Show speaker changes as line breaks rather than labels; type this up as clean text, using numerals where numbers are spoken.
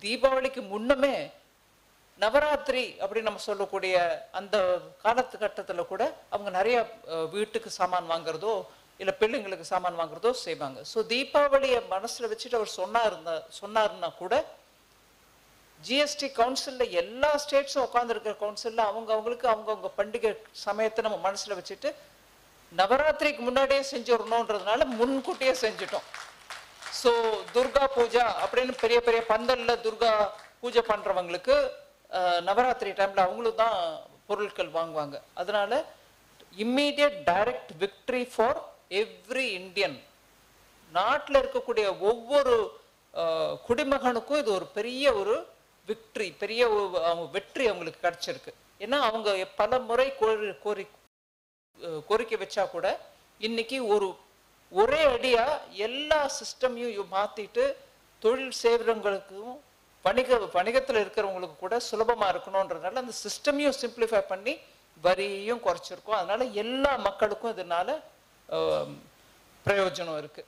தீபாவளிக்கு முன்னமே நவராத்திரி அப்படி நம்ம சொல்லக்கூடிய அந்த காலத்துக்கட்டத்தில் கூட அவங்க நிறைய வீட்டுக்கு சாமான் வாங்குறதோ இல்லை பிள்ளைங்களுக்கு சாமான் வாங்குறதோ செய்வாங்க. ஸோ தீபாவளியை மனசில் வச்சுட்டு அவர் சொன்னாருன்னா கூட ஜிஎஸ்டி கவுன்சிலில் எல்லா ஸ்டேட்ஸும் உட்காந்துருக்கிற கவுன்சிலில் அவங்கவுங்க பண்டிகை சமயத்தை நம்ம மனசில் வச்சுட்டு நவராத்திரிக்கு முன்னாடியே செஞ்சிடணுன்றதுனால முன்கூட்டியே செஞ்சிட்டோம். ஸோ துர்கா பூஜா அப்படின்னு பெரிய பெரிய பந்தலில் துர்கா பூஜை பண்ணுறவங்களுக்கு நவராத்திரி டைமில் அவங்களும் தான் பொருட்கள் வாங்குவாங்க. அதனால immediate direct victory for every Indian. நாட்டில் இருக்கக்கூடிய ஒவ்வொரு குடிமகனுக்கும் இது ஒரு பெரிய ஒரு விக்ட்ரி, பெரிய அவங்க வெற்றி அவங்களுக்கு கிடைச்சிருக்கு. ஏன்னா அவங்க பல முறை கோரிக்கை வச்சா கூட இன்னைக்கு ஒரே அடியா எல்லா சிஸ்டமையும் மாத்திட்டு தொழில் செய்கிறவங்களுக்கும் வணிகத்தில் இருக்கிறவங்களுக்கு கூட சுலபமா இருக்கணும்ன்றதுனால அந்த சிஸ்டமையும் சிம்பிளிஃபை பண்ணி வரியையும் குறைச்சிருக்கோம். அதனால எல்லா மக்களுக்கும் இதனால பிரயோஜனம் இருக்கு.